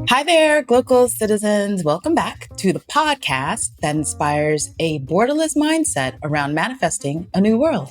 Hi there, Glocal citizens. Welcome back to the podcast that inspires a borderless mindset around manifesting a new world.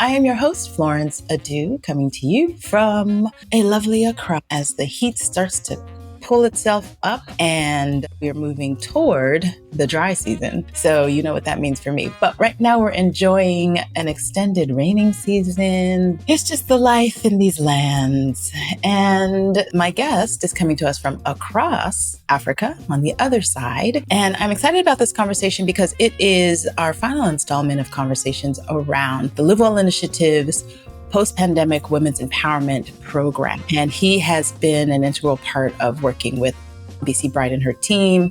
I am your host, Florence Adu, coming to you from a lovely Accra as the heat starts to pull itself up and we're moving toward the dry season. So you know what that means for me. But right now we're enjoying an extended raining season. It's just the life in these lands. And my guest is coming to us from across Africa on the other side. And I'm excited about this conversation because it is our final installment of conversations around the Livewell initiative's post-pandemic women's empowerment program. And he has been an integral part of working with Bisi and her team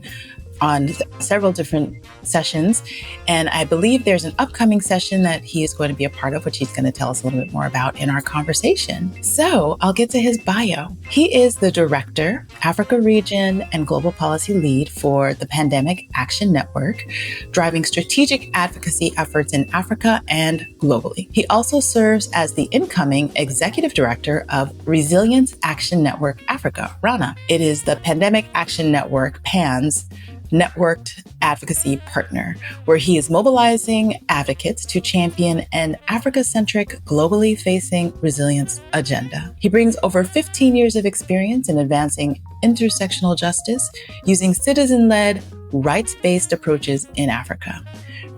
on several different sessions. And I believe there's an upcoming session that he is going to be a part of, which he's going to tell us a little bit more about in our conversation. So I'll get to his bio. He is the Director, Africa Region and Global Policy Lead for the Pandemic Action Network, driving strategic advocacy efforts in Africa and globally. He also serves as the incoming Executive Director of Resilience Action Network Africa, RANA. It is the Pandemic Action Network, PAN's networked advocacy partner, where he is mobilizing advocates to champion an Africa-centric, globally facing resilience agenda. He brings over 15 years of experience in advancing intersectional justice using citizen-led, rights-based approaches in Africa.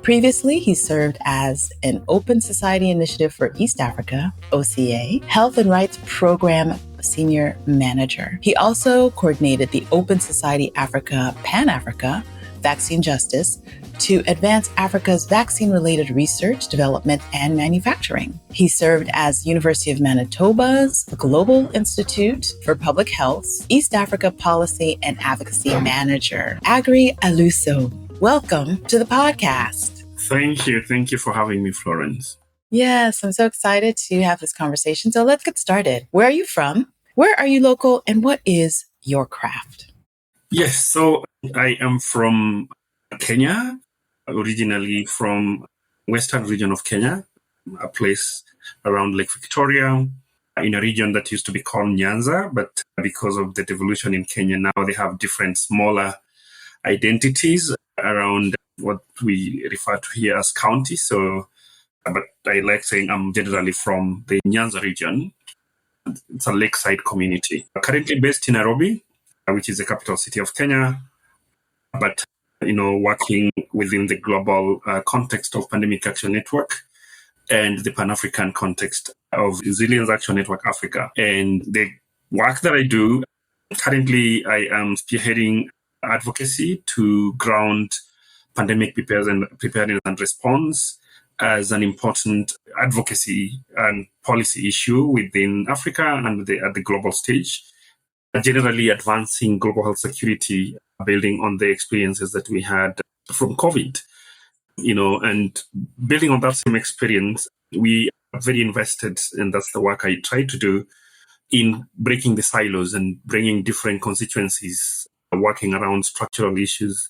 Previously, he served as an Open Society Initiative for East Africa, OSIEA, Health and Rights Program Senior Manager. He also coordinated the Open Society Africa Pan-Africa Vaccine Justice to advance Africa's vaccine-related research, development, and manufacturing. He served as University of Manitoba's Global Institute for Public Health's East Africa Policy and Advocacy Manager. Aggrey Aluso, welcome to the podcast. Thank you. Thank you for having me, Florence. Yes, I'm so excited to have this conversation. So let's get started. Where are you from? Where are you local? And what is your craft? Yes, so I am from Kenya, originally from western region of Kenya, a place around Lake Victoria, in a region that used to be called Nyanza, but because of the devolution in Kenya, now they have different smaller identities around what we refer to here as counties. So, but I like saying I'm generally from the Nyanza region. It's a lakeside community. Currently based in Nairobi, which is the capital city of Kenya, but working within the global context of Pandemic Action Network and the Pan-African context of Resilience Action Network Africa. And the work that I do, currently I am spearheading advocacy to ground pandemic preparedness and response as an important advocacy and policy issue within Africa and at the global stage, generally advancing global health security, building on the experiences that we had from COVID, and building on that same experience, we are very invested, and that's the work I try to do, in breaking the silos and bringing different constituencies, working around structural issues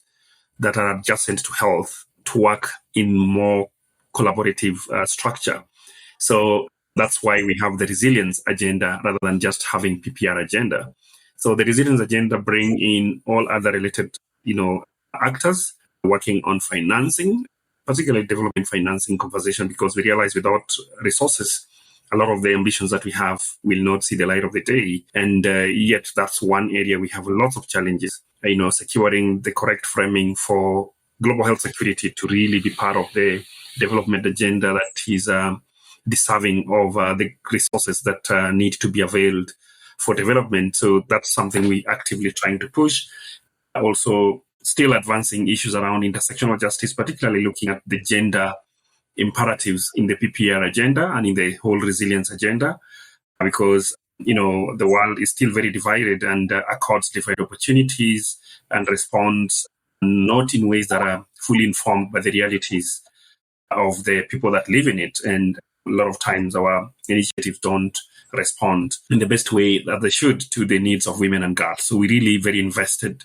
that are adjacent to health to work in more collaborative structure. So that's why we have the resilience agenda rather than just having PPR agenda. So the resilience agenda bring in all other related, actors working on financing, particularly development financing conversation, because we realize without resources, a lot of the ambitions that we have will not see the light of the day. And yet that's one area we have lots of challenges, securing the correct framing for global health security to really be part of the development agenda that is deserving of the resources that need to be availed for development. So that's something we actively trying to push. Also, still advancing issues around intersectional justice, particularly looking at the gender imperatives in the PPR agenda and in the whole resilience agenda, because the world is still very divided and accords different opportunities and responds not in ways that are fully informed by the realities of the people that live in it. And a lot of times our initiatives don't respond in the best way that they should to the needs of women and girls. So we're really very invested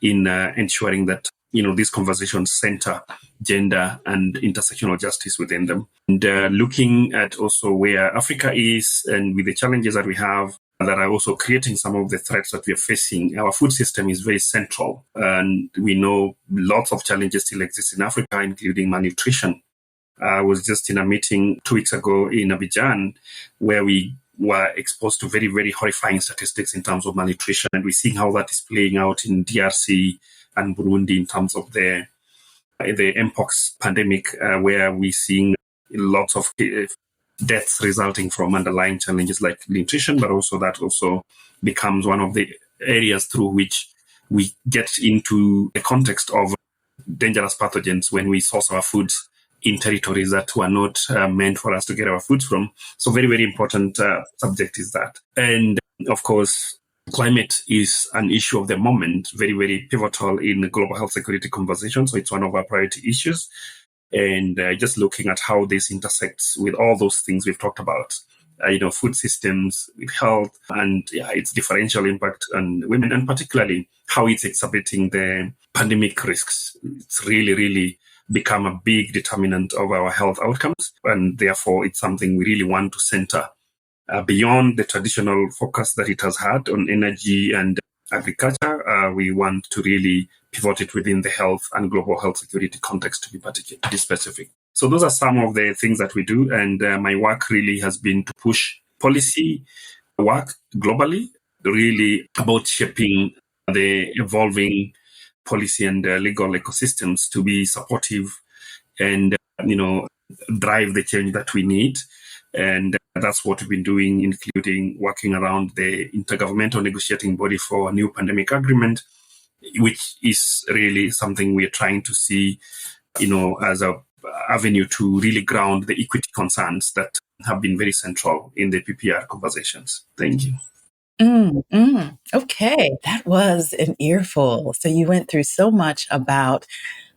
in ensuring that, these conversations center gender and intersectional justice within them. And looking at also where Africa is and with the challenges that we have, that are also creating some of the threats that we are facing. Our food system is very central, and we know lots of challenges still exist in Africa, including malnutrition. I was just in a meeting 2 weeks ago in Abidjan where we were exposed to very, very horrifying statistics in terms of malnutrition. And we're seeing how that is playing out in DRC and Burundi in terms of the Mpox pandemic, where we're seeing lots of deaths resulting from underlying challenges like nutrition, but also that also becomes one of the areas through which we get into the context of dangerous pathogens when we source our foods in territories that were not meant for us to get our foods from. So very, very important subject is that. And of course, climate is an issue of the moment, very, very pivotal in the global health security conversation. So it's one of our priority issues. And just looking at how this intersects with all those things we've talked about, food systems, with health, and its differential impact on women, and particularly how it's exacerbating the pandemic risks. It's really, really become a big determinant of our health outcomes. And therefore, it's something we really want to center beyond the traditional focus that it has had on energy and agriculture. We want to really pivot it within the health and global health security context to be specific. So those are some of the things that we do. And my work really has been to push policy work globally, really about shaping the evolving policy and legal ecosystems to be supportive and, drive the change that we need. And that's what we've been doing, including working around the Intergovernmental Negotiating Body for a new pandemic agreement, which is really something we're trying to see, as a avenue to really ground the equity concerns that have been very central in the PPR conversations. Thank you. Okay, that was an earful. So you went through so much about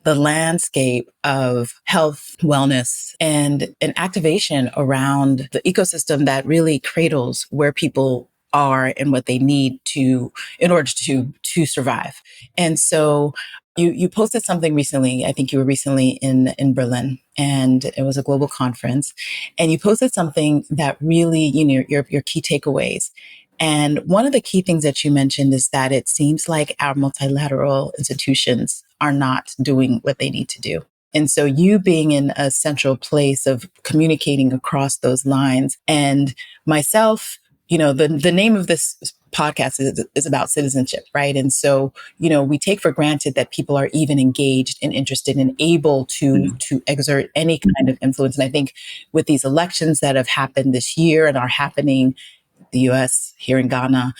the landscape of health, wellness, and an activation around the ecosystem that really cradles where people are and what they need in order to survive. And so you posted something recently. I think you were recently in Berlin, and it was a global conference. And you posted something that really, your key takeaways. And one of the key things that you mentioned is that it seems like our multilateral institutions are not doing what they need to do. And so you being in a central place of communicating across those lines, and myself, the name of this podcast is about citizenship, right? And so, we take for granted that people are even engaged and interested and able to exert any kind of influence. And I think with these elections that have happened this year and are happening the US, here in Ghana,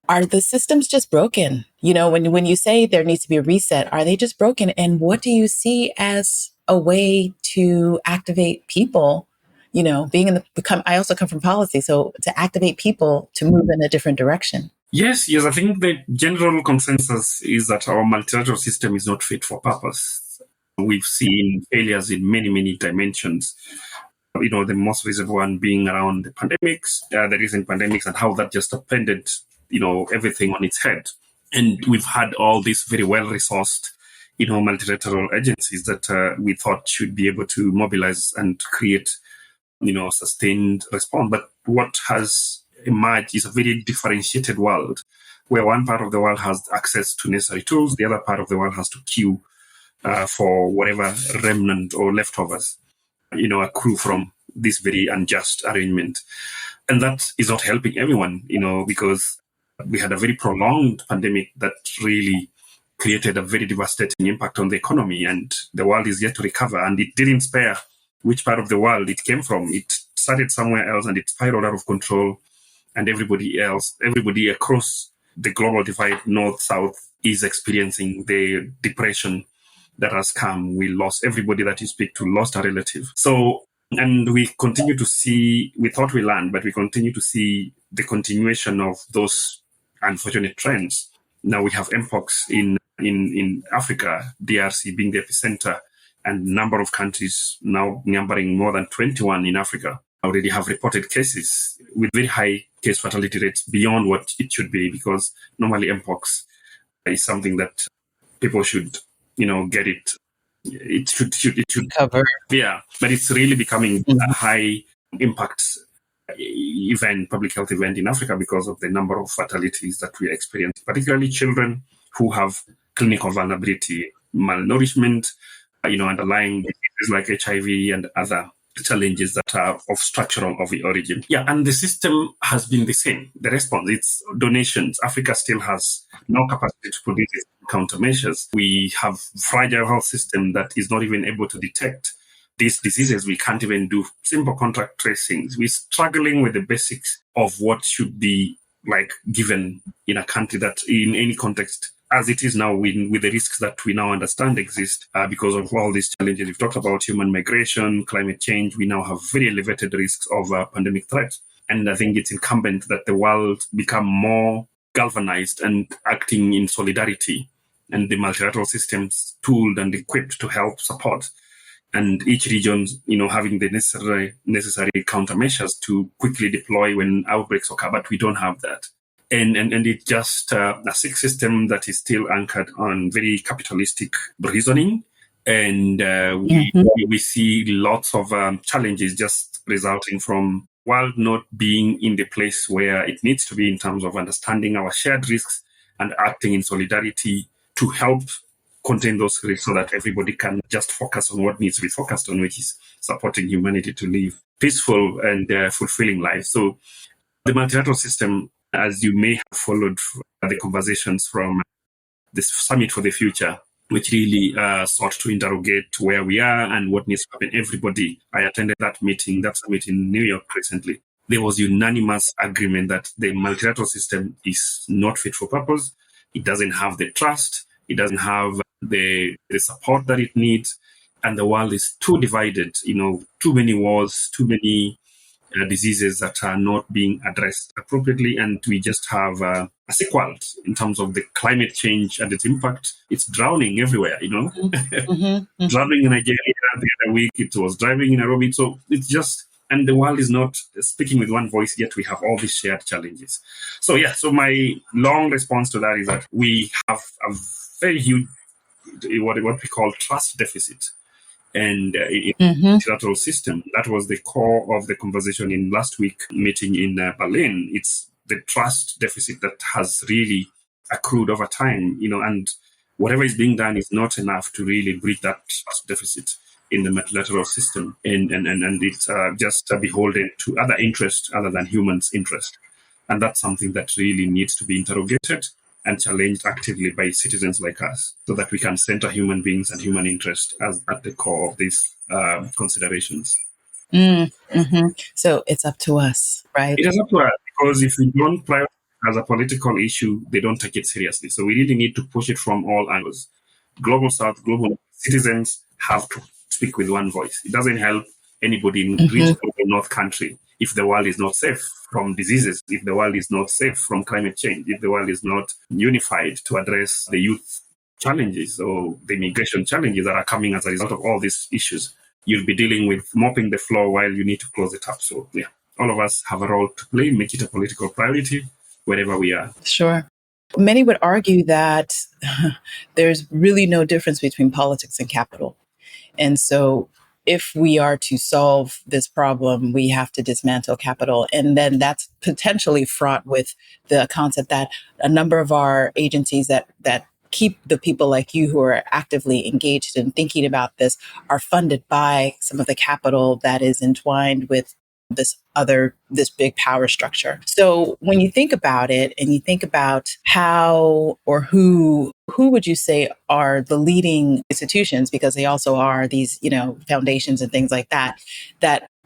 are the systems just broken? When you say there needs to be a reset, are they just broken? And what do you see as a way to activate people? I also come from policy, so to activate people to move in a different direction. Yes, I think the general consensus is that our multilateral system is not fit for purpose. We've seen failures in many, many dimensions. The most recent one being around the pandemics, the recent pandemics, and how that just upended, everything on its head. And we've had all these very well-resourced, multilateral agencies that we thought should be able to mobilize and create, sustained response. But what has emerged is a very differentiated world where one part of the world has access to necessary tools, the other part of the world has to queue for whatever remnant or leftovers accrue from this very unjust arrangement. And that is not helping everyone, because we had a very prolonged pandemic that really created a very devastating impact on the economy, and the world is yet to recover. And it didn't spare which part of the world it came from. It started somewhere else and it spiraled out of control. And everybody across the global divide, north, south, is experiencing the depression that has come. We lost everybody that you speak to, lost a relative. So, and we continue to see, we thought we learned, but we continue to see the continuation of those unfortunate trends. Now we have Mpox in Africa, DRC being the epicenter, and number of countries now numbering more than 21 in Africa already have reported cases with very high case fatality rates beyond what it should be, because normally Mpox is something that people should get it. It should cover. Yeah, but it's really becoming a high impact public health event in Africa because of the number of fatalities that we experience, particularly children who have clinical vulnerability, malnourishment, underlying diseases like HIV and other challenges that are of structural origin. Yeah, and the system has been the same. The response, it's donations. Africa still has no capacity to put these countermeasures. We have fragile health system that is not even able to detect these diseases. We can't even do simple contact tracings. We're struggling with the basics of what should be given in a country that in any context, as it is now with the risks that we now understand exist because of all these challenges. We've talked about human migration, climate change. We now have very elevated risks of pandemic threats. And I think it's incumbent that the world become more galvanized and acting in solidarity, and the multilateral systems tooled and equipped to help support. And each region, having the necessary countermeasures to quickly deploy when outbreaks occur, but we don't have that. And it's just a sick system that is still anchored on very capitalistic reasoning. And we see lots of challenges just resulting from world not being in the place where it needs to be in terms of understanding our shared risks and acting in solidarity to help contain those risks so that everybody can just focus on what needs to be focused on, which is supporting humanity to live peaceful and fulfilling lives. So the multilateral system, as you may have followed the conversations from this Summit for the Future, which really sought to interrogate where we are and what needs to happen. Everybody, I attended that summit in New York recently. There was unanimous agreement that the multilateral system is not fit for purpose. It doesn't have the trust. It doesn't have the support that it needs. And the world is too divided, too many wars, too many diseases that are not being addressed appropriately. And we just have a sick world in terms of the climate change and its impact. It's drowning everywhere, Drowning in Nigeria the other week, it was driving in Nairobi. So it's just, and the world is not speaking with one voice, yet we have all these shared challenges. So my long response to that is that we have a very huge, what we call trust deficit. And in the multilateral system, that was the core of the conversation in last week's meeting in Berlin. It's the trust deficit that has really accrued over time, and whatever is being done is not enough to really bridge that trust deficit in the multilateral system. And it's just beholden to other interests other than humans' interest. And that's something that really needs to be interrogated and challenged actively by citizens like us, so that we can center human beings and human interest as at the core of these considerations. So it's up to us, right? It is up to us, because if we don't prioritize as a political issue, they don't take it seriously. So we really need to push it from all angles. Global South, global citizens have to speak with one voice. It doesn't help anybody in rich or North country if the world is not safe from diseases, if the world is not safe from climate change, if the world is not unified to address the youth challenges or the immigration challenges that are coming as a result of all these issues. You'll be dealing with mopping the floor while you need to close it up. So all of us have a role to play, make it a political priority wherever we are. Sure. Many would argue that there's really no difference between politics and capital. And so if we are to solve this problem, we have to dismantle capital. And then that's potentially fraught with the concept that a number of our agencies that keep the people like you who are actively engaged in thinking about this are funded by some of the capital that is entwined with this big power structure. So when you think about it and you think about how or who would you say are the leading institutions, because they also are these, foundations and things like that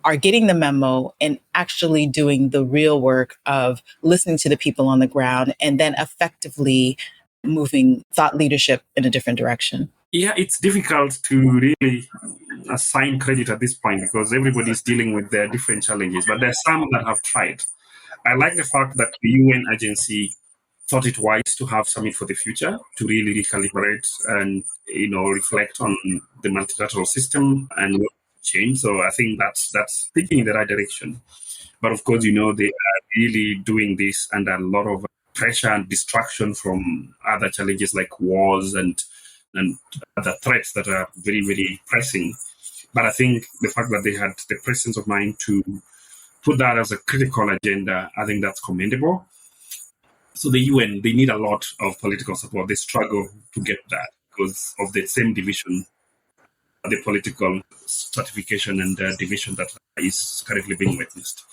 are getting the memo and actually doing the real work of listening to the people on the ground and then effectively moving thought leadership in a different direction? Yeah, it's difficult to really assign credit at this point because everybody's dealing with their different challenges, but there's some that have tried. I like the fact that the UN agency thought it wise to have Summit for the Future to really recalibrate and, reflect on the multilateral system and change. So I think that's thinking in the right direction. But of course, they are really doing this under a lot of pressure and distraction from other challenges like wars and other threats that are very, very pressing. But I think the fact that they had the presence of mind to put that as a critical agenda, I think that's commendable. So the UN, they need a lot of political support. They struggle to get that because of the same division, the political stratification and division that is currently being witnessed.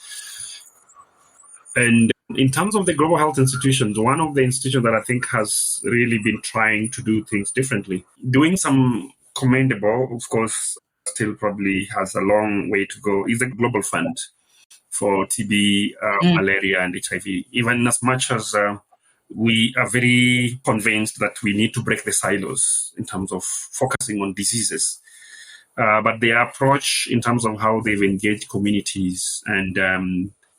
And in terms of the global health institutions, one of the institutions that I think has really been trying to do things differently, doing some commendable, of course, still probably has a long way to go, is the Global Fund for TB, malaria, and HIV. Even as much as we are very convinced that we need to break the silos in terms of focusing on diseases. But their approach in terms of how they've engaged communities and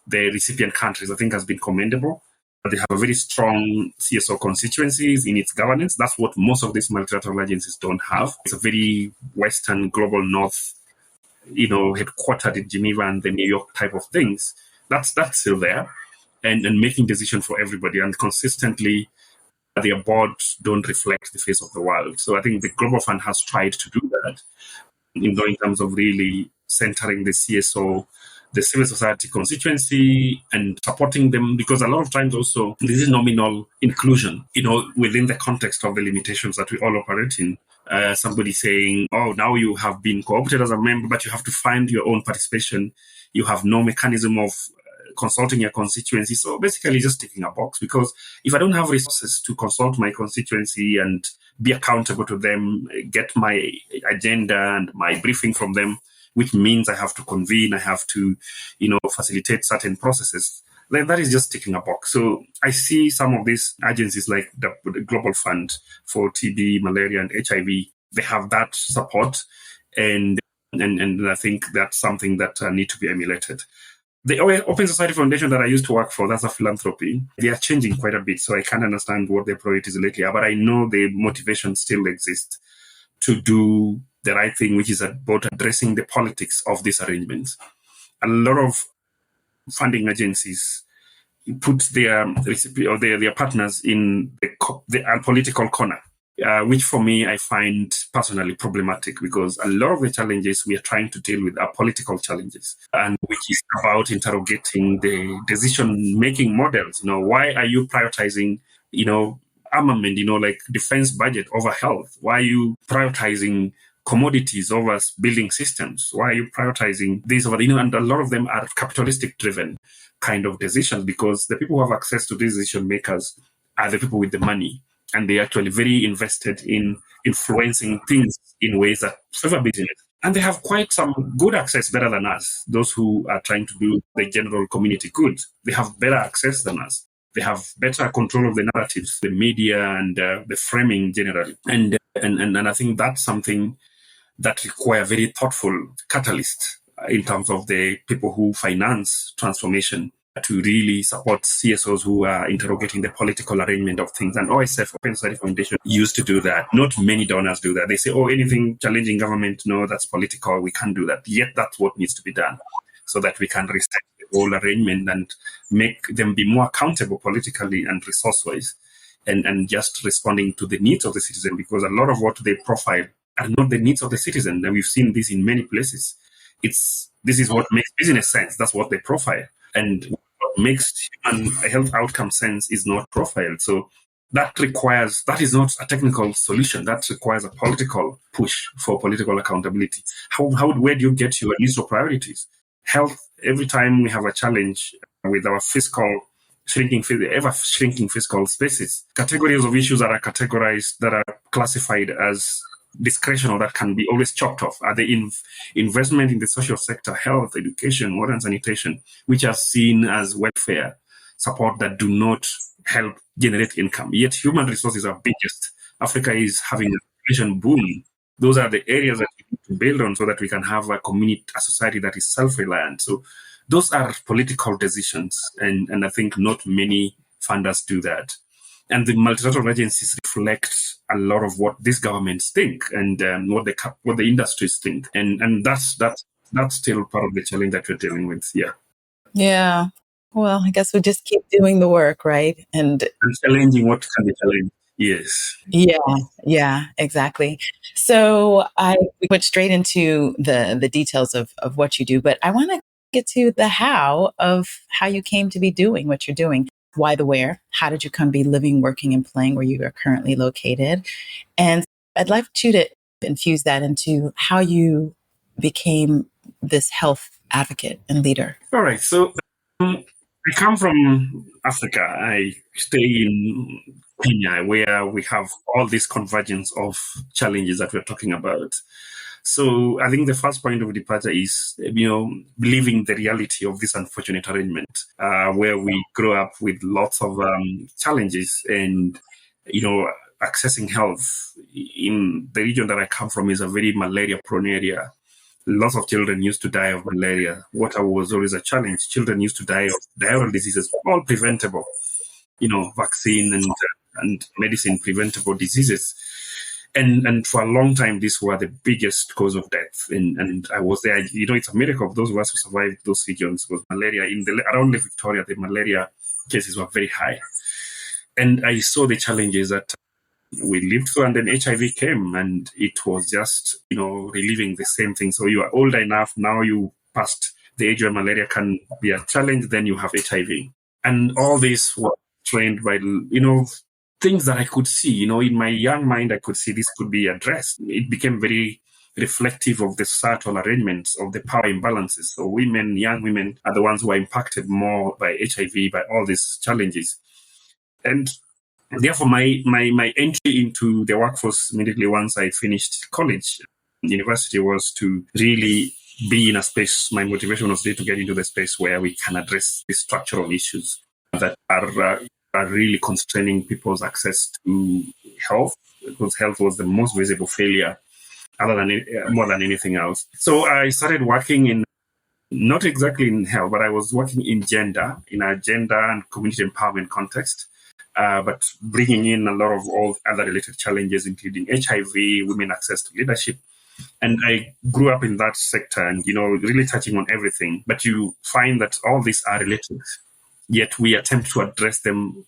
the recipient countries, I think, has been commendable. They have a very strong CSO constituencies in its governance. That's what most of these multilateral agencies don't have. It's a very Western, global North, headquartered in Geneva and the New York type of things. That's still there, and making decisions for everybody. And consistently, their boards don't reflect the face of the world. So I think the Global Fund has tried to do that, in terms of really centering the CSO, the civil society constituency, and supporting them, because a lot of times also this is nominal inclusion, within the context of the limitations that we all operate in. Somebody saying, oh, now you have been co-opted as a member, but you have to find your own participation. You have no mechanism of consulting your constituency. So basically just ticking a box, because if I don't have resources to consult my constituency and be accountable to them, get my agenda and my briefing from them, which means I have to convene, I have to, facilitate certain processes, then that is just ticking a box. So I see some of these agencies like the Global Fund for TB, malaria, and HIV, they have that support, and I think that's something that need to be emulated. The Open Society Foundation that I used to work for, that's a philanthropy. They are changing quite a bit, so I can't understand what their priorities lately are, but I know the motivation still exists to do the right thing, which is about addressing the politics of these arrangements. A lot of funding agencies put their partners in the political corner, which for me I find personally problematic, because a lot of the challenges we are trying to deal with are political challenges, and which is about interrogating the decision-making models. Why are you prioritizing, armament, like defense budget over health? Why are you prioritizing commodities over building systems? Why are you prioritizing these over, and a lot of them are capitalistic driven kind of decisions, because the people who have access to these decision makers are the people with the money, and they're actually very invested in influencing things in ways that favor business. And they have quite some good access, better than us. Those who are trying to do the general community good, they have better access than us. They have better control of the narratives, the media, and the framing generally. And I think that's something that require very thoughtful catalyst in terms of the people who finance transformation, to really support CSOs who are interrogating the political arrangement of things. And OSF, Open Society Foundation, used to do that. Not many donors do that. They say, oh, anything challenging government, no, that's political, we can't do that. Yet that's what needs to be done, so that we can reset the whole arrangement and make them be more accountable politically and resource-wise, and just responding to the needs of the citizen, because a lot of what they profile are not the needs of the citizen. And we've seen this in many places. This is what makes business sense. That's what they profile. And what makes human health outcome sense is not profiled. So that is not a technical solution. That requires a political push for political accountability. Where do you get your list of priorities? Health, every time we have a challenge with our ever shrinking fiscal spaces, categories of issues that are categorized, that are classified as discretional, that can be always chopped off, are the investment in the social sector, health, education, water and sanitation, which are seen as welfare support that do not help generate income. Yet human resources are biggest. Africa is having a population boom. Those are the areas that we need to build on, so that we can have a society that is self-reliant. So those are political decisions, and I think not many funders do that. And the multilateral agencies reflect a lot of what these governments think, and what the industries think, and that's still part of the challenge that we're dealing with. Yeah. Well, I guess we just keep doing the work, right? And challenging what can be challenged. Yes. Yeah, exactly. So we went straight into the details of what you do, but I want to get to the how of how you came to be doing what you're doing. Why the where? How did you come to be living, working, and playing where you are currently located? And I'd like you to infuse that into how you became this health advocate and leader. All right. So I come from Africa. I stay in Kenya, where we have all this convergence of challenges that we're talking about. So I think the first point of departure is, believing the reality of this unfortunate arrangement, where we grow up with lots of challenges and, accessing health in the region that I come from is a very malaria-prone area. Lots of children used to die of malaria. Water was always a challenge. Children used to die of diarrheal diseases, all preventable, vaccine and medicine preventable diseases. And for a long time, these were the biggest cause of death. And I was there. It's a miracle of those of us who survived those regions with malaria. Around Lake Victoria, the malaria cases were very high. And I saw the challenges that we lived through, and then HIV came, and it was just, reliving the same thing. So you are old enough, now you passed the age where malaria can be a challenge, then you have HIV. And all this was trained by, things that I could see, in my young mind, I could see this could be addressed. It became very reflective of the societal arrangements of the power imbalances. So young women are the ones who are impacted more by HIV, by all these challenges. And therefore, my entry into the workforce immediately once I finished college, university, was to really be in a space. My motivation was really to get into the space where we can address the structural issues that are really constraining people's access to health, because health was the most visible failure, more than anything else. So I started working in, not exactly in health, but I was working in a gender and community empowerment context, but bringing in a lot of all other related challenges, including HIV, women access to leadership. And I grew up in that sector and, really touching on everything. But you find that all these are related. Yet we attempt to address them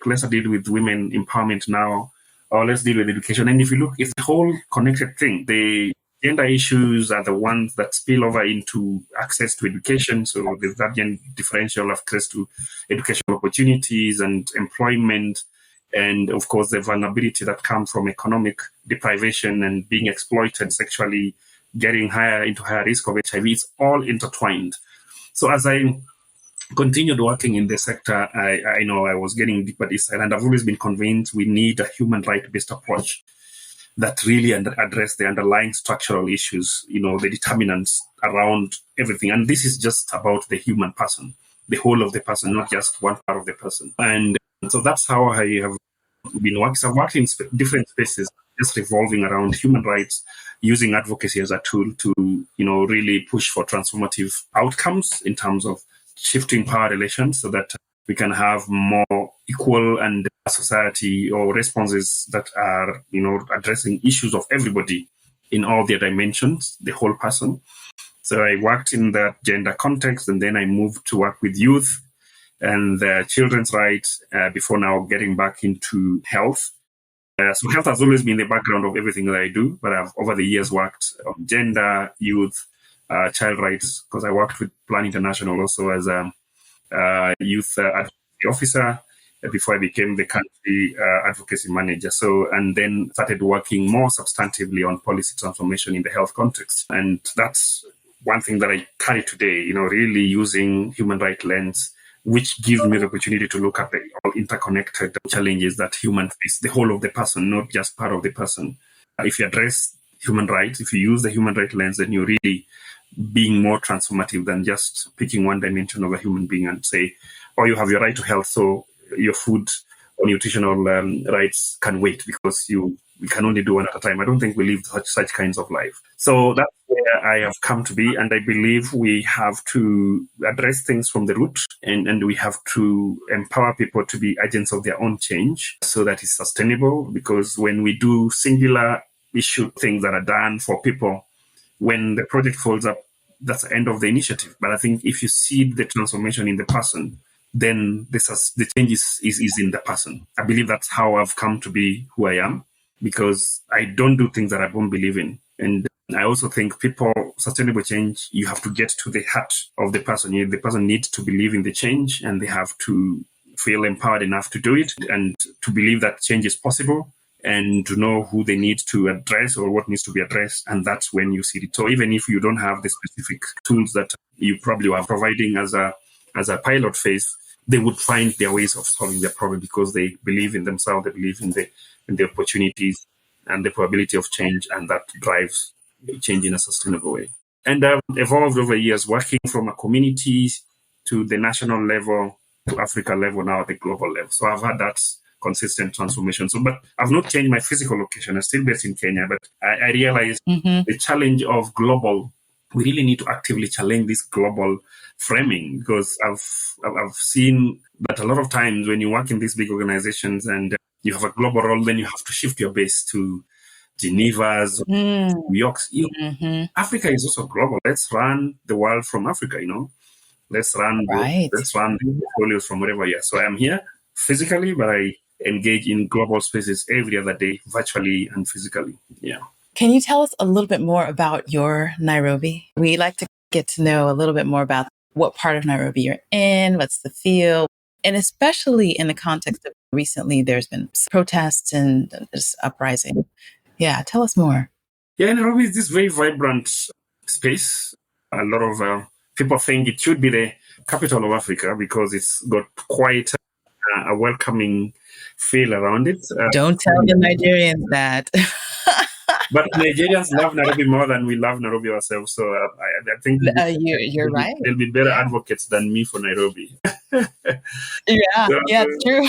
let's deal with women empowerment now, or let's deal with education. And if you look, it's the whole connected thing. The gender issues are the ones that spill over into access to education. So there's that differential of access to educational opportunities and employment. And of course, the vulnerability that comes from economic deprivation and being exploited sexually, getting into higher risk of HIV, it's all intertwined. So as I continued working in the sector, I know I was getting deeper inside, and I've always been convinced we need a human right-based approach that really address the underlying structural issues, the determinants around everything. And this is just about the human person, the whole of the person, not just one part of the person. And so that's how I have been working. So I've worked in different spaces, just revolving around human rights, using advocacy as a tool to, really push for transformative outcomes in terms of shifting power relations so that we can have more equal and society or responses that are, addressing issues of everybody in all their dimensions, the whole person. So I worked in that gender context, and then I moved to work with youth and children's rights before now getting back into health. So health has always been the background of everything that I do, but I've over the years worked on gender, youth, child rights, because I worked with Plan International also as a youth advocacy officer before I became the country advocacy manager. So, and then started working more substantively on policy transformation in the health context. And that's one thing that I carry today, really using human rights lens, which gives me the opportunity to look at the all interconnected challenges that humans face, the whole of the person, not just part of the person. If you address human rights, if you use the human rights lens, then you're really being more transformative than just picking one dimension of a human being and say, oh, you have your right to health, so your food or nutritional rights can wait because you can only do one at a time. I don't think we live such kinds of life. So that's where I have come to be, and I believe we have to address things from the root, and we have to empower people to be agents of their own change so that it's sustainable, because when we do singular issue things that are done for people, when the project folds up, that's the end of the initiative. But I think if you see the transformation in the person, then the change is in the person. I believe that's how I've come to be who I am, because I don't do things that I don't believe in. And I also think sustainable change, you have to get to the heart of the person. The person needs to believe in the change, and they have to feel empowered enough to do it and to believe that change is possible and to know who they need to address or what needs to be addressed. And that's when you see it. So even if you don't have the specific tools that you probably are providing as a pilot phase, they would find their ways of solving their problem because they believe in themselves, they believe in the opportunities and the probability of change, and that drives change in a sustainable way. And I've evolved over years, working from a community to the national level, to Africa level, now at the global level. So I've had that consistent transformation. But I've not changed my physical location. I'm still based in Kenya, but I realized the challenge of global, we really need to actively challenge this global framing, because I've seen that a lot of times when you work in these big organizations and you have a global role, then you have to shift your base to Geneva's, New York's. Africa is also global. Let's run the world from Africa, Let's run the portfolios from wherever you are. So I'm here physically, but I engage in global spaces every other day, virtually and physically. Yeah. Can you tell us a little bit more about your Nairobi? We like to get to know a little bit more about what part of Nairobi you're in, what's the feel, and especially in the context of recently there's been protests and this uprising. Yeah, tell us more. Yeah, Nairobi is this very vibrant space. A lot of people think it should be the capital of Africa because it's got quite a welcoming feel around it. Don't tell the Nigerians that. But Nigerians love Nairobi more than we love Nairobi ourselves. So I think you're right. There'll be better advocates than me for Nairobi. It's true.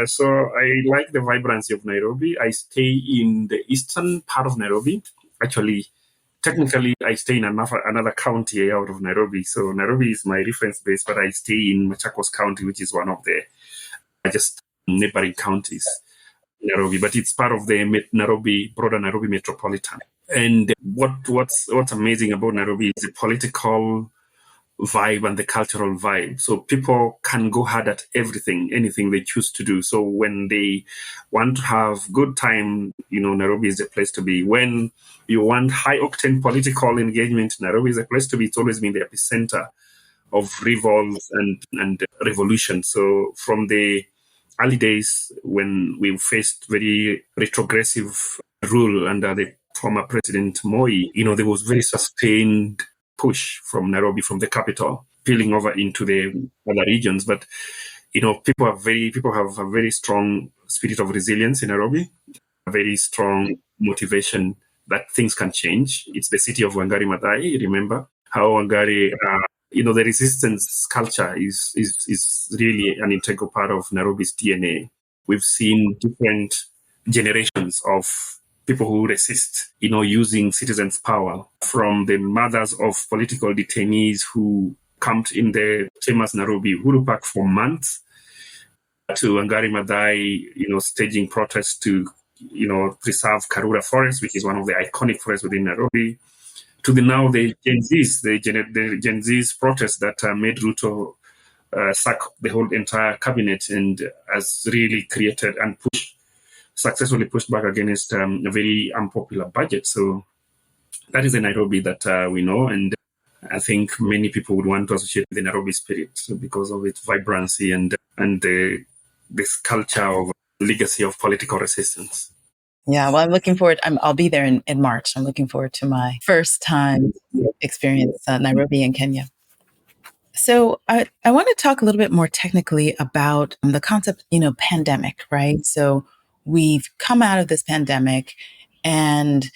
So I like the vibrancy of Nairobi. I stay in the eastern part of Nairobi. Actually, technically, I stay in another county out of Nairobi. So Nairobi is my reference base, but I stay in Machakos County, which is one of the just neighboring counties. Nairobi, but it's part of the broader Nairobi metropolitan. And what's amazing about Nairobi is the political vibe and the cultural vibe. So people can go hard at anything they choose to do. So when they want to have good time, Nairobi is the place to be. When you want high octane political engagement, Nairobi is a place to be. It's always been the epicenter of revolts and revolution. So from the early days when we faced very retrogressive rule under the former President Moi, there was very sustained push from Nairobi, from the capital, spilling over into the other regions. But, people have a very strong spirit of resilience in Nairobi, a very strong motivation that things can change. It's the city of Wangari Maathai. Remember how Wangari, the resistance culture is really an integral part of Nairobi's DNA. We've seen different generations of people who resist, using citizens' power, from the mothers of political detainees who camped in the famous Nairobi Uhuru Park for months, to Wangari Maathai, staging protests to, preserve Karura Forest, which is one of the iconic forests within Nairobi, to the Gen Zs, the Gen Zs protests that made Ruto sack the whole entire cabinet and has really created and successfully pushed back against a very unpopular budget. So that is the Nairobi that we know, and I think many people would want to associate with the Nairobi spirit because of its vibrancy and this culture of legacy of political resistance. Yeah, well, I'm looking forward. I'll be there in March. I'm looking forward to my first time experience Nairobi in Kenya. So I want to talk a little bit more technically about the concept, pandemic, right? So we've come out of this pandemic, and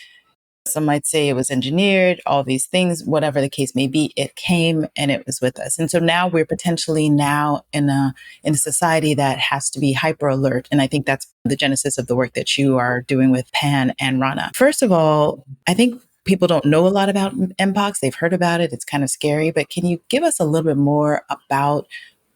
some might say it was engineered, all these things, whatever the case may be, it came and it was with us. And so now we're potentially in a society that has to be hyper alert. And I think that's the genesis of the work that you are doing with PAN and RANA. First of all, I think people don't know a lot about Mpox. They've heard about it. It's kind of scary, but can you give us a little bit more about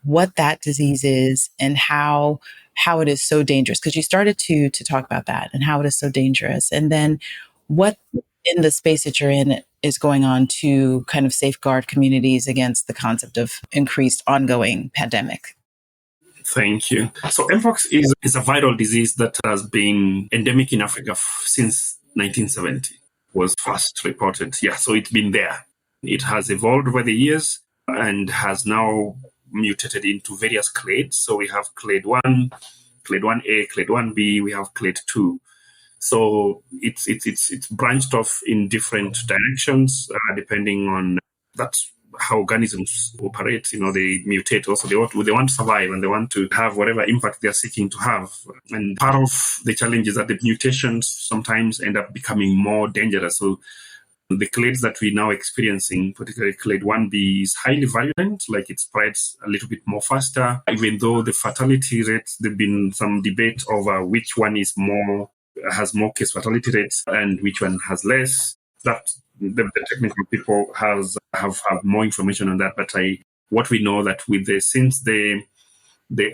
what that disease is and how it is so dangerous? Because you started to talk about that and how it is so dangerous. And then what in the space that you're in is going on to kind of safeguard communities against the concept of increased ongoing pandemic? Thank you. So Mpox is a viral disease that has been endemic in Africa since 1970. was first reported. Yeah, so it's been there. It has evolved over the years and has now mutated into various clades. So we have clade 1, clade 1A, clade 1B, we have clade 2. So it's branched off in different directions depending on that's how organisms operate. They mutate also. They want to survive and they want to have whatever impact they're seeking to have. And part of the challenge is that the mutations sometimes end up becoming more dangerous. So the clades that we're now experiencing, particularly clade 1B, is highly virulent, like it spreads a little bit more faster, even though the fatality rates, there's been some debate over which one has more case fatality rates and which one has less. That the technical people have more information on that. But what we know that since the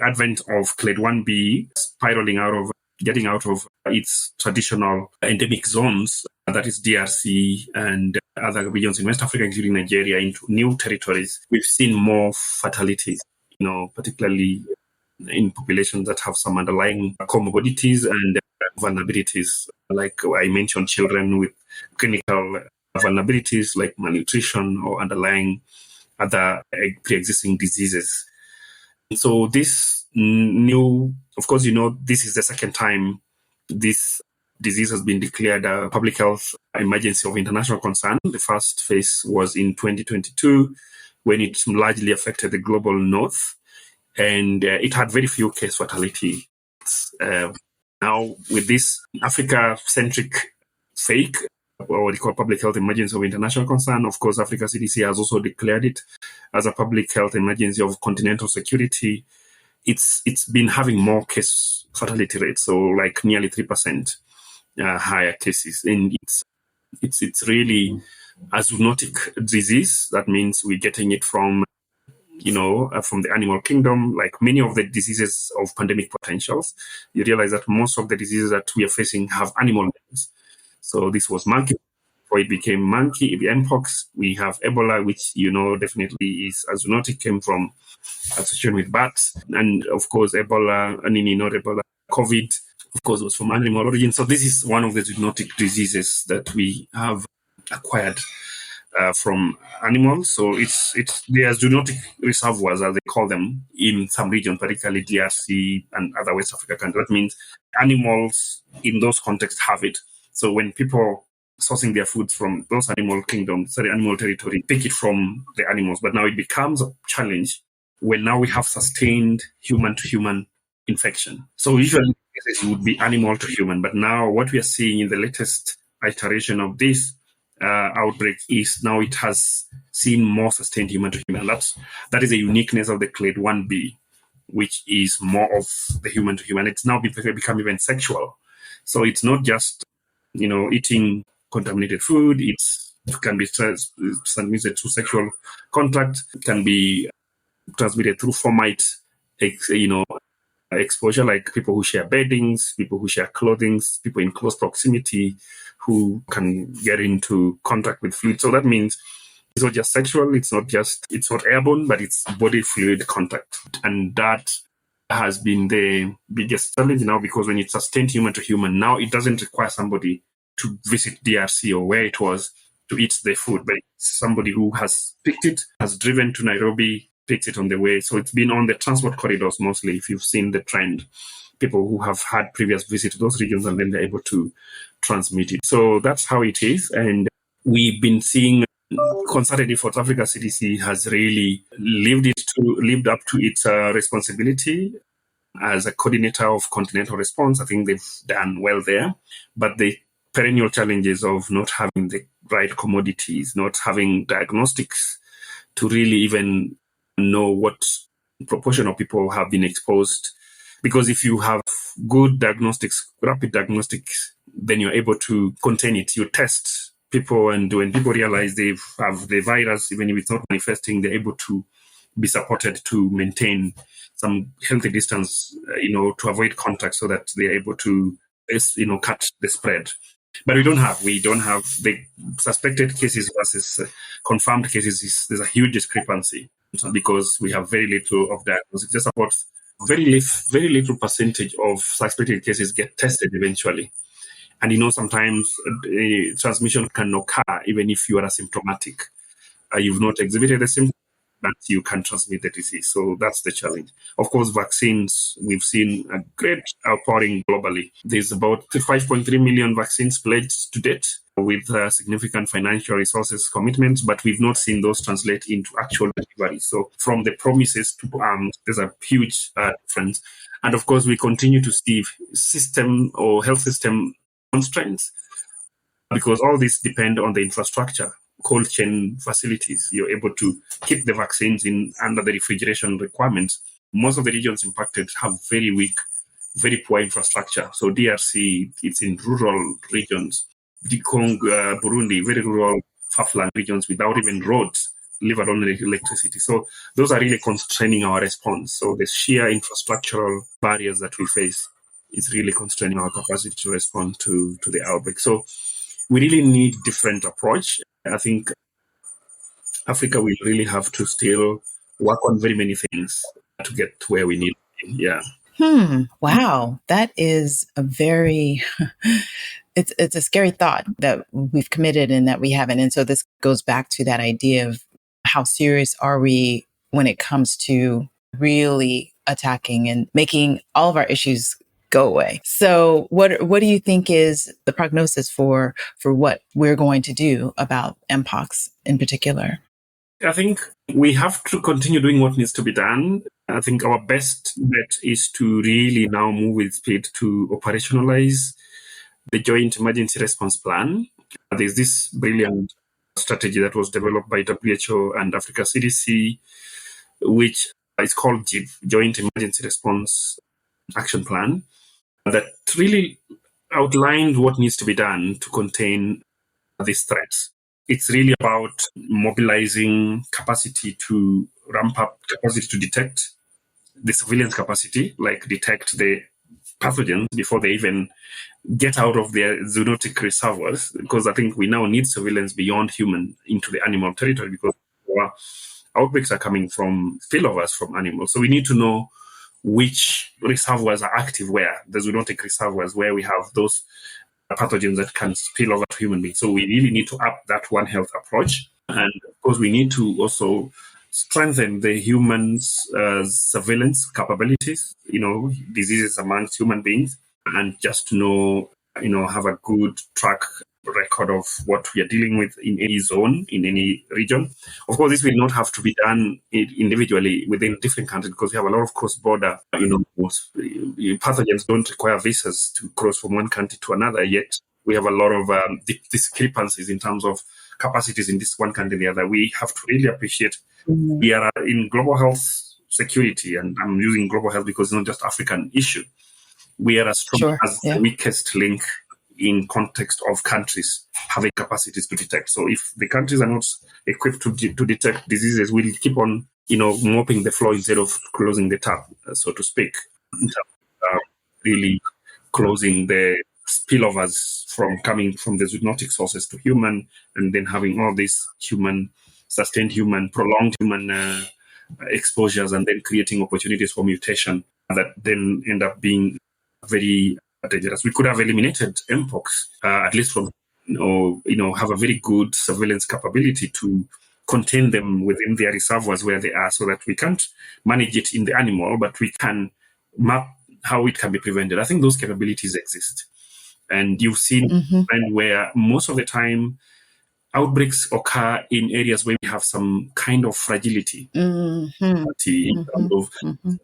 advent of clade 1B getting out of its traditional endemic zones, that is DRC and other regions in West Africa, including Nigeria, into new territories, we've seen more fatalities, particularly in populations that have some underlying comorbidities and vulnerabilities, like I mentioned, children with clinical vulnerabilities like malnutrition or underlying other pre-existing diseases. So this of course, this is the second time this disease has been declared a public health emergency of international concern. The first phase was in 2022 when it largely affected the global north, and it had very few case fatality. Now, with this Africa-centric fake, or what we call public health emergency of international concern, of course, Africa CDC has also declared it as a public health emergency of continental security. It's been having more case fatality rates, so like nearly 3% higher cases. And it's really a zoonotic disease. That means we're getting it from the animal kingdom. Like many of the diseases of pandemic potentials, you realize that most of the diseases that we are facing have animal names. So this was monkey, before it became monkey, mpox. We have Ebola, which, definitely is a zoonotic, came from association with bats. And of course, Ebola, not Ebola, COVID, of course, was from animal origin. So this is one of the zoonotic diseases that we have acquired from animals. So they are zoonotic reservoirs, as they call them, in some regions, particularly DRC and other West Africa countries. That means animals in those contexts have it. So when people sourcing their food from those animal territory, take it from the animals. But now it becomes a challenge when now we have sustained human-to-human infection. So usually it would be animal to human. But now what we are seeing in the latest iteration of this outbreak is now it has seen more sustained human to human. That is a uniqueness of the clade 1B, which is more of the human to human. It's now become even sexual. So it's not just, eating contaminated food. It can be transmitted through sexual contact. It can be transmitted through fomite, exposure, like people who share beddings, people who share clothing, people in close proximity who can get into contact with fluid. So that means it's not just sexual, it's not airborne, but it's body fluid contact. And that has been the biggest challenge now, because when it's sustained human to human, now it doesn't require somebody to visit DRC or where it was to eat the food, but it's somebody who has picked it, has driven to Nairobi, picked it on the way. So it's been on the transport corridors mostly, if you've seen the trend. People who have had previous visit to those regions, and then they're able to transmit it. So that's how it is. And we've been seeing concerted efforts. Africa CDC has really lived up to its responsibility as a coordinator of continental response. I think they've done well there. But the perennial challenges of not having the right commodities, not having diagnostics to really even know what proportion of people have been exposed. Because if you have good diagnostics, rapid diagnostics, then you're able to contain it. You test people, and when people realize they have the virus, even if it's not manifesting, they're able to be supported to maintain some healthy distance, to avoid contact, so that they're able to, cut the spread. But we don't have the suspected cases versus confirmed cases. There's a huge discrepancy because we have very little of diagnostics. Just about very little percentage of suspected cases get tested eventually. And, sometimes transmission can occur even if you are asymptomatic. You've not exhibited the symptoms, but you can transmit the disease. So that's the challenge. Of course, vaccines, we've seen a great outpouring globally. There's about 5.3 million vaccines pledged to date with significant financial resources commitments, but we've not seen those translate into actual delivery. So from the promises to there's a huge difference. And of course, we continue to see system or health system constraints because all this depend on the infrastructure. Cold chain facilities, you're able to keep the vaccines under the refrigeration requirements. Most of the regions impacted have very weak, very poor infrastructure. So DRC, it's in rural regions. The Congo, Burundi, very rural, far-flung regions without even roads, leave alone electricity. So those are really constraining our response. So the sheer infrastructural barriers that we face is really constraining our capacity to respond to the outbreak. So we really need different approach. I think Africa will really have to still work on very many things to get to where we need to be. Yeah. Wow. That is a very, it's a scary thought that we've committed and that we haven't. And so this goes back to that idea of how serious are we when it comes to really attacking and making all of our issues go away. So what do you think is the prognosis for what we're going to do about Mpox in particular? I think we have to continue doing what needs to be done. I think our best bet is to really now move with speed to operationalize the Joint Emergency Response Plan. There's this brilliant strategy that was developed by WHO and Africa CDC, which is called JIP, Joint Emergency Response Action Plan, that really outlined what needs to be done to contain these threats. It's really about mobilizing capacity to ramp up capacity to detect the surveillance capacity, like detect the pathogens before they even get out of their zoonotic reservoirs, because I think we now need surveillance beyond human into the animal territory because our outbreaks are coming from spillovers from animals. So we need to know which reservoirs are active where, the zoonotic reservoirs where we have those pathogens that can spill over to human beings. So we really need to up that One Health approach. And of course, we need to also strengthen the humans' surveillance capabilities, diseases amongst human beings, and just to have a good track record of what we are dealing with in any zone, in any region. Of course, this will not have to be done individually within different countries because we have a lot of cross-border, pathogens don't require visas to cross from one country to another, yet we have a lot of discrepancies in terms of capacities in this one country and the other. We have to really appreciate we are in global health security, and I'm using global health because it's not just African issue. We are as strong as the weakest link in context of countries having capacities to detect. So if the countries are not equipped to detect diseases, we'll keep on, mopping the floor instead of closing the tap, so to speak, in terms of really closing the spillovers from coming from the zoonotic sources to human, and then having all these prolonged human exposures, and then creating opportunities for mutation that then end up being very dangerous. We could have eliminated Mpox, at least from, have a very good surveillance capability to contain them within their reservoirs where they are, so that we can't manage it in the animal, but we can map how it can be prevented. I think those capabilities exist. And you've seen where most of the time outbreaks occur in areas where we have some kind of fragility. In terms of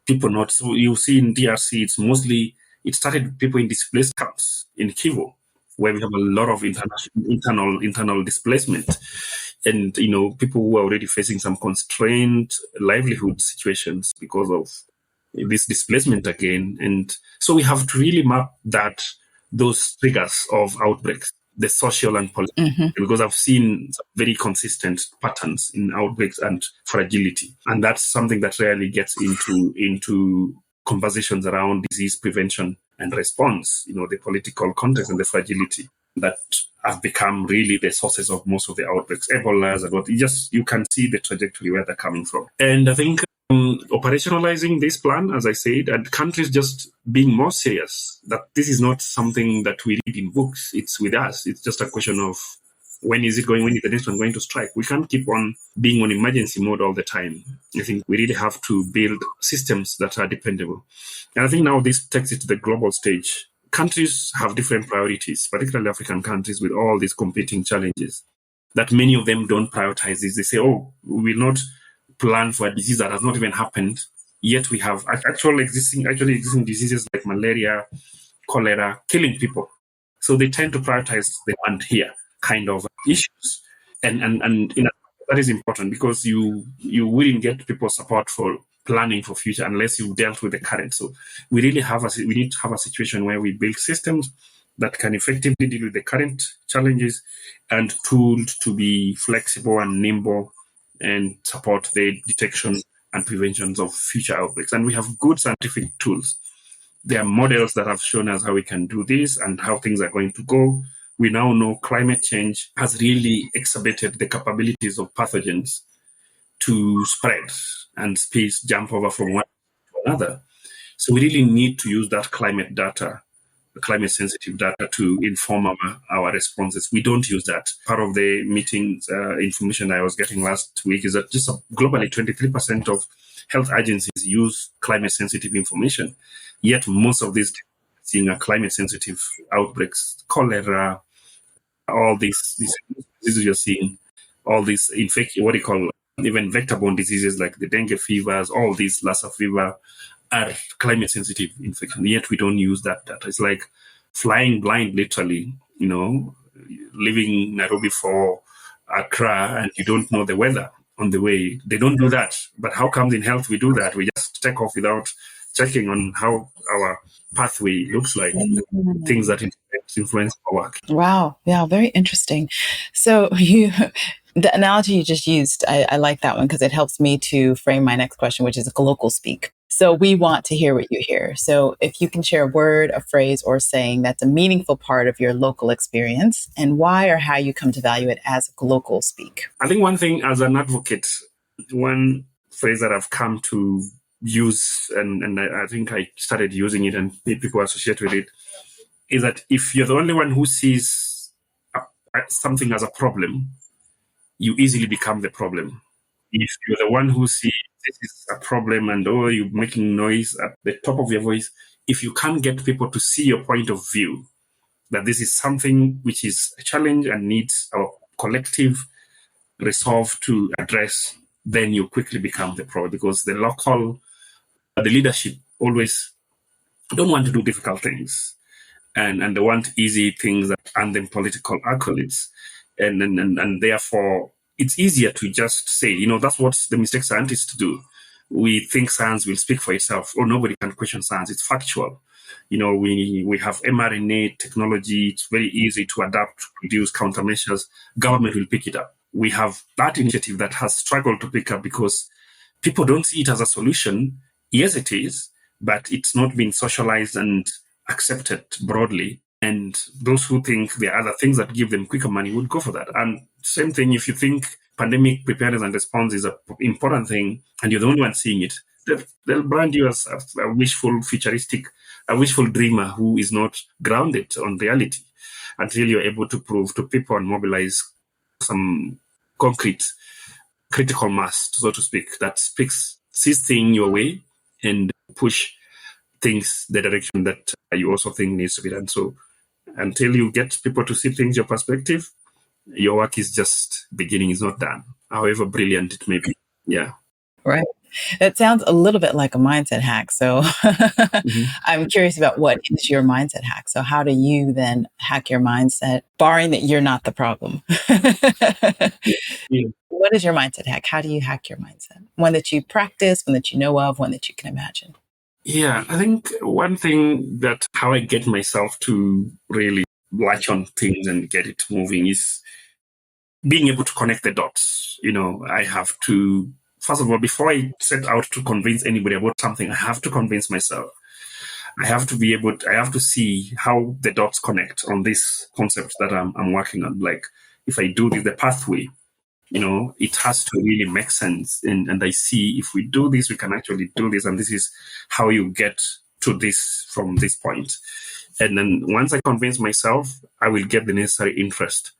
people not. So you see in DRC, it started with people in displaced camps in Kivu, where we have a lot of internal displacement. And, people who are already facing some constrained livelihood situations because of this displacement again. And so we have to really map those triggers of outbreaks, the social and political, because I've seen some very consistent patterns in outbreaks and fragility. And that's something that rarely gets into conversations around disease prevention and response, the political context and the fragility that have become really the sources of most of the outbreaks. Ebola, you can see the trajectory where they're coming from. And I think Operationalizing this plan, as I said, and countries just being more serious that this is not something that we read in books. It's with us. It's just a question of when is the next one going to strike? We can't keep on being on emergency mode all the time. I think we really have to build systems that are dependable. And I think now this takes it to the global stage. Countries have different priorities, particularly African countries with all these competing challenges, that many of them don't prioritize this. They say, oh, we will not plan for a disease that has not even happened. Yet we have actually existing diseases like malaria, cholera, killing people. So they tend to prioritize the and here kind of issues. And that is important because you wouldn't get people's support for planning for future unless you've dealt with the current. So we need to have a situation where we build systems that can effectively deal with the current challenges and tools to be flexible and nimble and support the detection and prevention of future outbreaks. And we have good scientific tools. There are models that have shown us how we can do this and how things are going to go. We now know climate change has really exacerbated the capabilities of pathogens to spread and species jump over from one to another. So we really need to use that climate data, climate sensitive data, to inform our responses. We don't use that. Part of the meetings information I was getting last week is that just globally 23% of health agencies use climate sensitive information. Yet most of these seeing a climate sensitive outbreaks, cholera, all these diseases you're seeing, all these even vector-borne diseases like the dengue fevers, all these Lassa fever are climate sensitive infection. Yet we don't use that data. It's like flying blind, literally, leaving Nairobi for Accra and you don't know the weather on the way. They don't do that. But how comes in health we do that? We just take off without checking on how our pathway looks like, things that influence our work. Wow. Yeah, very interesting. So the analogy you just used, I like that one because it helps me to frame my next question, which is glocal speak. So we want to hear what you hear. So if you can share a word, a phrase, or saying that's a meaningful part of your local experience and why or how you come to value it as glocal speak. I think one thing as an advocate, one phrase that I've come to use, and I think I started using it and people associate with it, is that if you're the only one who sees something as a problem, you easily become the problem. If you're the one who sees this is a problem and you're making noise at the top of your voice, if you can't get people to see your point of view, that this is something which is a challenge and needs our collective resolve to address, then you quickly become the problem because the leadership always don't want to do difficult things. And they want easy things that earn them political accolades. And therefore, it's easier to just say, that's what the mistake scientists do. We think science will speak for itself, or nobody can question science. It's factual. We have mRNA technology. It's very easy to adapt, to produce countermeasures. Government will pick it up. We have that initiative that has struggled to pick up because people don't see it as a solution. Yes, it is, but it's not been socialized and accepted broadly. And those who think there are other things that give them quicker money would go for that. And same thing, if you think pandemic preparedness and response is an important thing and you're the only one seeing it, they'll brand you as a wishful dreamer who is not grounded on reality until you're able to prove to people and mobilize some concrete critical mass, so to speak, that sees things your way and push things the direction that you also think needs to be done. So until you get people to see things your perspective, your work is just beginning, is not done, however brilliant it may be. Yeah. Right. That sounds a little bit like a mindset hack. So I'm curious about what is your mindset hack. So how do you then hack your mindset, barring that you're not the problem? Yeah. What is your mindset hack? How do you hack your mindset? One that you practice, one that you know of, one that you can imagine. Yeah, I think one thing that how I get myself to really latch on things and get it moving is being able to connect the dots. I have to, first of all, before I set out to convince anybody about something, I have to convince myself. I have to see how the dots connect on this concept that I'm working on. Like if I do this, the pathway, it has to really make sense. And I see if we do this, we can actually do this. And this is how you get to this from this point. And then once I convince myself, I will get the necessary interest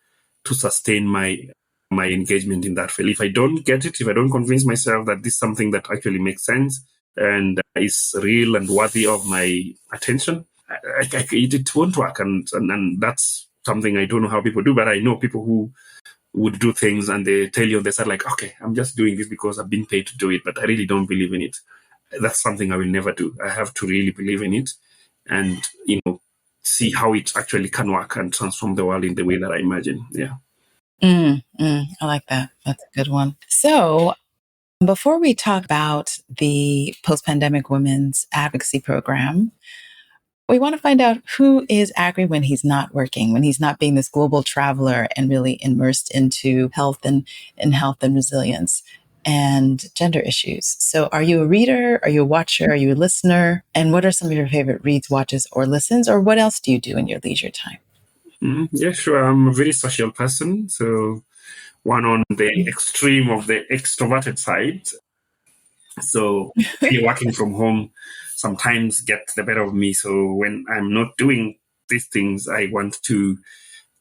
to sustain my engagement in that field. If I don't get it, if I don't convince myself that this is something that actually makes sense and is real and worthy of my attention, it won't work. And that's something I don't know how people do, but I know people who would do things and they tell you, they said like, okay, I'm just doing this because I've been paid to do it, but I really don't believe in it. That's something I will never do. I have to really believe in it and, see how it actually can work and transform the world in the way that I imagine. Yeah. I like that. That's a good one. So before we talk about the post-pandemic women's advocacy program, we want to find out who is Aggrey when he's not working, when he's not being this global traveler and really immersed into health and resilience and gender issues. So are you a reader? Are you a watcher? Are you a listener? And what are some of your favorite reads, watches, or listens? Or what else do you do in your leisure time? Yeah, sure. I'm a very social person. So one on the extreme of the extroverted side. So working from home sometimes gets the better of me. So when I'm not doing these things, I want to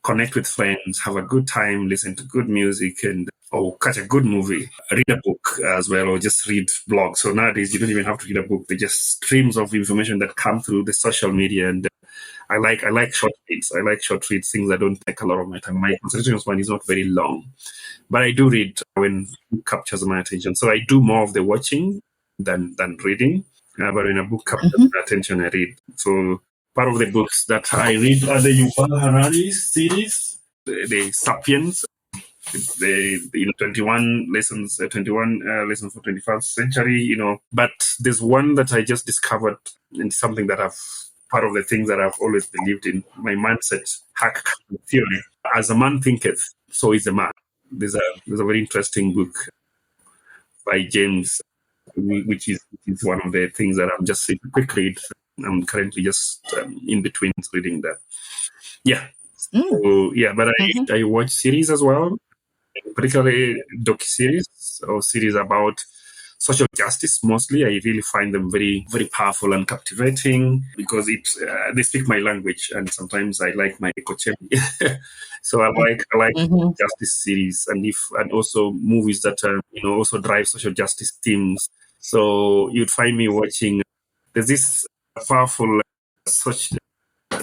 connect with friends, have a good time, listen to good music, or catch a good movie, read a book as well, or just read blogs. So nowadays, you don't even have to read a book. They're just streams of information that come through the social media. And I like short reads. I like short reads, things that don't take a lot of my time. My concentration span is not very long. But I do read when it captures my attention. So I do more of the watching than reading. But when a book captures my attention, I read. So part of the books that I read are the Yuval Harari series, the Sapiens, the 21 lessons for 21st century, But there's one that I just discovered, and something that part of the things that I've always believed in, my mindset hack theory. As a man thinketh, so is a man. There's a very interesting book by James, which is one of the things that I'm just a quick read. I'm currently just in between reading that. Yeah. So, but I watch series as well, particularly docu-series or series about social justice. Mostly, I really find them very, very powerful and captivating because they speak my language, and sometimes I like my eco-champion. So I like justice series, and also movies that also drive social justice themes. So you'd find me watching. There's this powerful social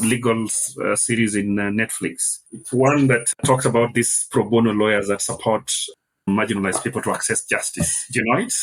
legal series in Netflix. It's one that talks about these pro bono lawyers that support marginalized people to access justice. Do you know it?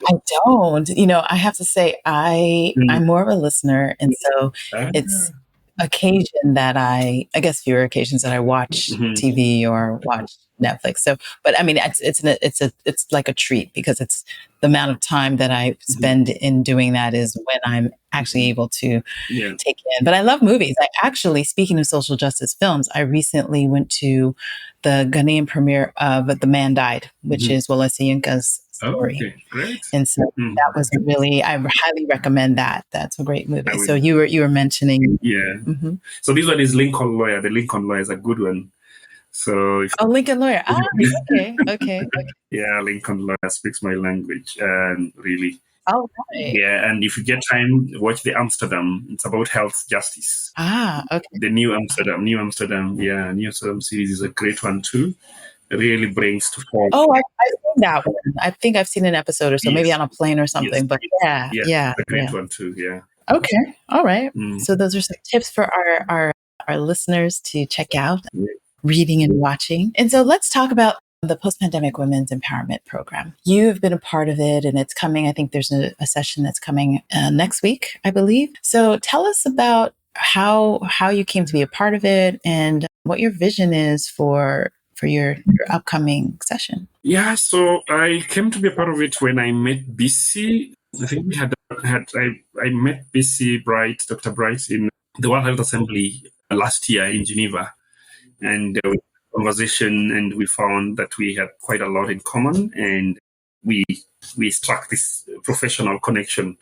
I don't. I have to say I'm more of a listener, and so it's occasion that I guess fewer occasions that I watch TV or watch Netflix. So, but I mean, it's like a treat because it's the amount of time that I spend in doing that is when I'm actually able to take in. But I love movies. I actually, speaking of social justice films, I recently went to the Ghanaian premiere of The Man Died, which is Olasiyinka's story. Okay, great. And so that was I highly recommend that. That's a great movie. So you were mentioning. Yeah. So this one is Lincoln Lawyer. The Lincoln Lawyer is a good one. So Lincoln Lawyer. Okay. Yeah, Lincoln Lawyer speaks my language and really. Oh, right. Yeah, and if you get time, watch the Amsterdam. It's about health justice. Okay. The New Amsterdam series is a great one too. It really brings to form. Oh, I've seen that one. I think I've seen an episode or so, maybe on a plane or something. But yeah, a great one too. Yeah. Okay. All right. So those are some tips for our listeners to check out, reading and watching. And so let's talk about the Post-Pandemic Women's Empowerment Program. You've been a part of it, and it's coming. I think there's a session that's coming next week, I believe. So tell us about how you came to be a part of it and what your vision is for your upcoming session. Yeah, so I came to be a part of it when I met Bisi. I think we I met Bisi Bright, Dr. Bright, in the World Health Assembly last year in Geneva. And we had a conversation, and we found that we had quite a lot in common, and we struck this professional connection,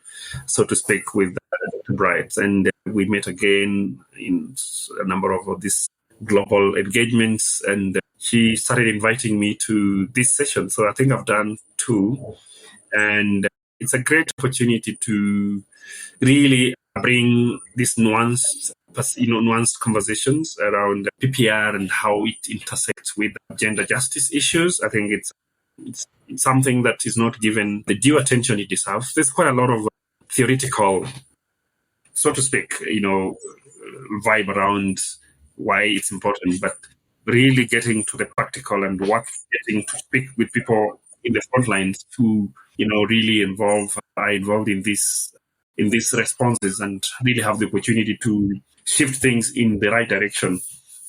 so to speak, with Dr. Bright. And we met again in a number of these global engagements, and she started inviting me to this session. So I think I've done 2, and it's a great opportunity to really bring this nuanced conversations around PPR and how it intersects with gender justice issues. I think it's something that is not given the due attention it deserves. There's quite a lot of theoretical, so to speak, vibe around why it's important, but really getting to the practical and getting to speak with people in the front lines who, really are involved in these responses and really have the opportunity to shift things in the right direction.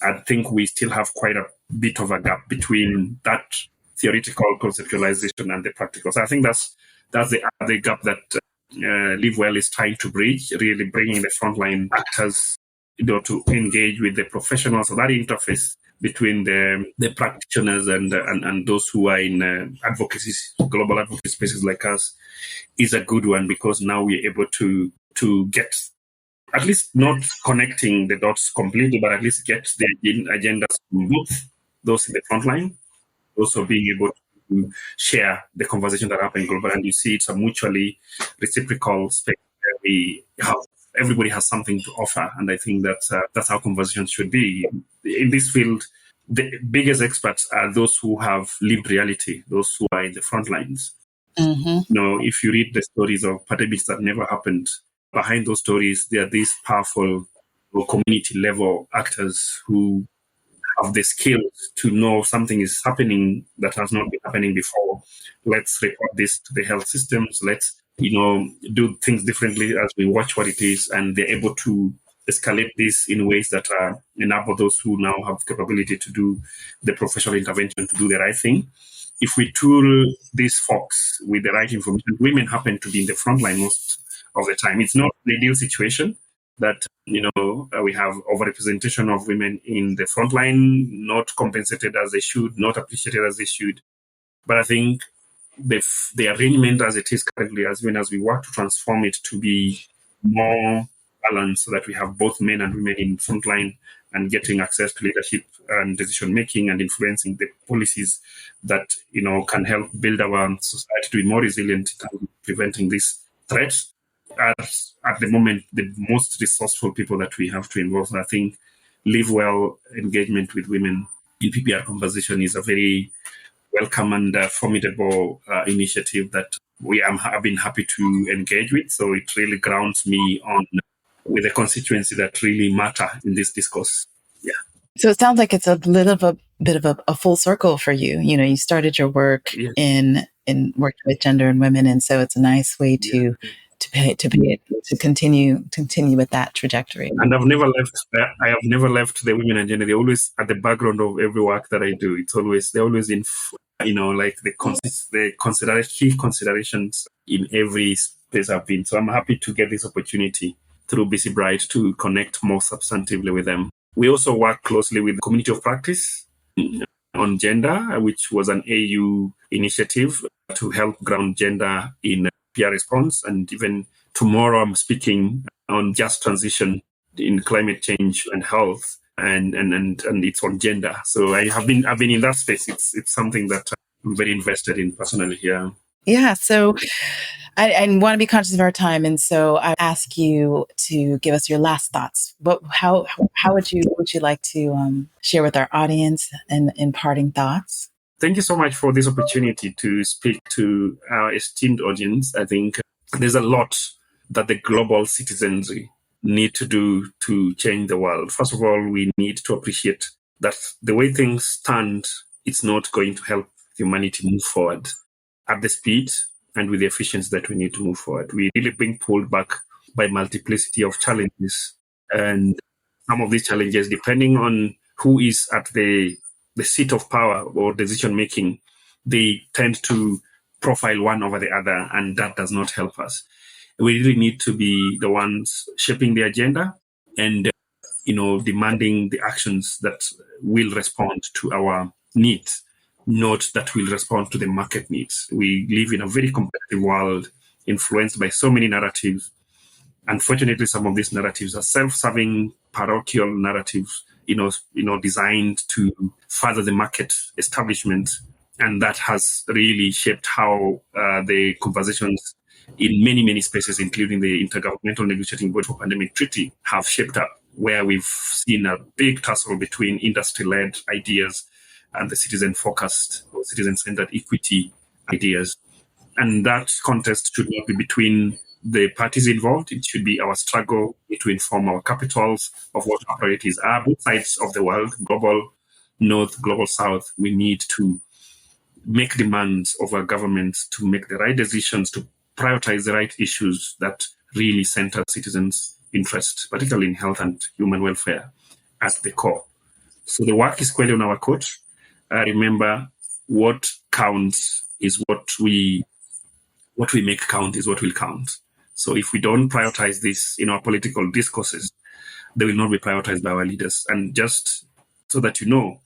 I think we still have quite a bit of a gap between that theoretical conceptualization and the practical. So I think that's the gap that Livewell is trying to bridge, really bringing the frontline actors to engage with the professionals. So that interface between the practitioners and those who are in advocacy, global advocacy spaces like us, is a good one, because now we're able to get, at least not connecting the dots completely, but at least get the agendas from both those in the front line, also being able to share the conversation that happen global. And you see it's a mutually reciprocal space where everybody has something to offer. And I think that's how conversations should be. In this field, the biggest experts are those who have lived reality, those who are in the front lines. Mm-hmm. If you read the stories of pandemics that never happened, behind those stories, there are these powerful community level actors who have the skills to know something is happening that has not been happening before. Let's report this to the health systems. Let's, do things differently as we watch what it is. And they're able to escalate this in ways that enable those who now have capability to do the professional intervention to do the right thing. If we tool these folks with the right information, women happen to be in the front line most of the time. It's not an ideal situation that, we have overrepresentation of women in the front line, not compensated as they should, not appreciated as they should. But I think the arrangement as it is currently, as we work to transform it to be more balanced, so that we have both men and women in front line and getting access to leadership and decision making and influencing the policies that, can help build our society to be more resilient in preventing these threats, are at the moment the most resourceful people that we have to involve. And I think Livewell engagement with women in PPR conversation is a very welcome and formidable initiative that have been happy to engage with. So it really grounds me with the constituency that really matter in this discourse. Yeah. So it sounds like it's a little bit of a full circle for you. You started your work in working with gender and women, and so it's a nice way to continue with that trajectory. And I've never left. I have never left the women and gender. They're always at the background of every work that I do. They're always in, like the key considerations in every space I've been. So I'm happy to get this opportunity through Bisi Bright to connect more substantively with them. We also work closely with the Community of Practice on Gender, which was an AU initiative to help ground gender in PR response. And even tomorrow I'm speaking on just transition in climate change and health, and it's on gender. So I've been in that space. It's something that I'm very invested in personally here. Yeah. So I want to be conscious of our time, and so I ask you to give us your last thoughts. How would you like to share with our audience in parting thoughts? Thank you so much for this opportunity to speak to our esteemed audience. I think there's a lot that the global citizenry need to do to change the world. First of all, we need to appreciate that the way things stand, it's not going to help humanity move forward at the speed and with the efficiency that we need to move forward. We're really being pulled back by multiplicity of challenges. And some of these challenges, depending on who is at the seat of power or decision making, they tend to profile one over the other, and that does not help us. We really need to be the ones shaping the agenda and demanding the actions that will respond to our needs, not that will respond to the market needs. We live in a very competitive world influenced by so many narratives. Unfortunately, some of these narratives are self-serving, parochial narratives designed to further the market establishment. And that has really shaped how the conversations in many, many spaces, including the Intergovernmental Negotiating Body for Pandemic Treaty, have shaped up, where we've seen a big tussle between industry-led ideas and the citizen-focused or citizen-centered equity ideas. And that contest should not be between the parties involved. It should be our struggle to inform our capitals of what our priorities are. Both sides of the world, global north, global south, we need to make demands of our governments to make the right decisions, to prioritize the right issues that really center citizens' interest, particularly in health and human welfare at the core. So the work is clearly on our court. Remember, what counts is what we make count is what will count. So if we don't prioritize this in our political discourses, they will not be prioritized by our leaders. And just so that you know,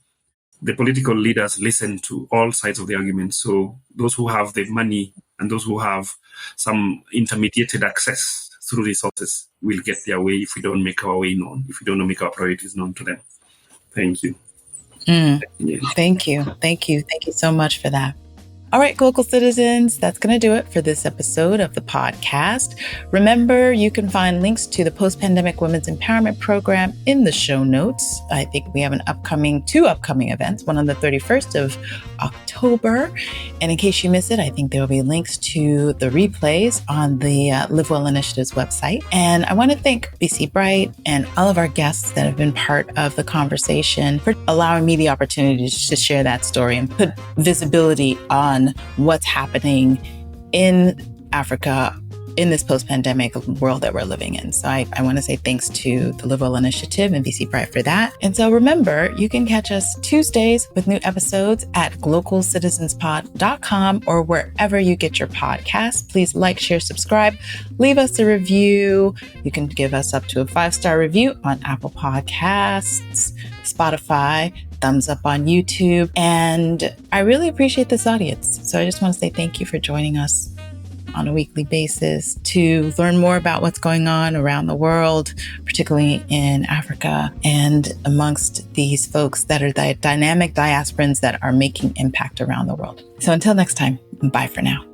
the political leaders listen to all sides of the argument. So those who have the money and those who have some intermediated access through resources will get their way if we don't make our way known, if we don't make our priorities known to them. Thank you. Thank you. Thank you so much for that. All right, Glocal citizens, that's going to do it for this episode of the podcast. Remember, you can find links to the Post-Pandemic Women's Empowerment Program in the show notes. I think we have two upcoming events, one on the 31st of October. And in case you miss it, I think there will be links to the replays on the Livewell Initiative's website. And I want to thank Bisi Bright and all of our guests that have been part of the conversation for allowing me the opportunity to share that story and put visibility on what's happening in Africa in this post-pandemic world that we're living in. So I want to say thanks to the Livewell Initiative and Bisi Bright for that. And so remember, you can catch us Tuesdays with new episodes at glocalcitizenspod.com or wherever you get your podcasts. Please like, share, subscribe, leave us a review. You can give us up to a 5-star review on Apple Podcasts, Spotify, thumbs up on YouTube. And I really appreciate this audience. So I just want to say thank you for joining us on a weekly basis to learn more about what's going on around the world, particularly in Africa and amongst these folks that are the dynamic diasporans that are making impact around the world. So until next time, bye for now.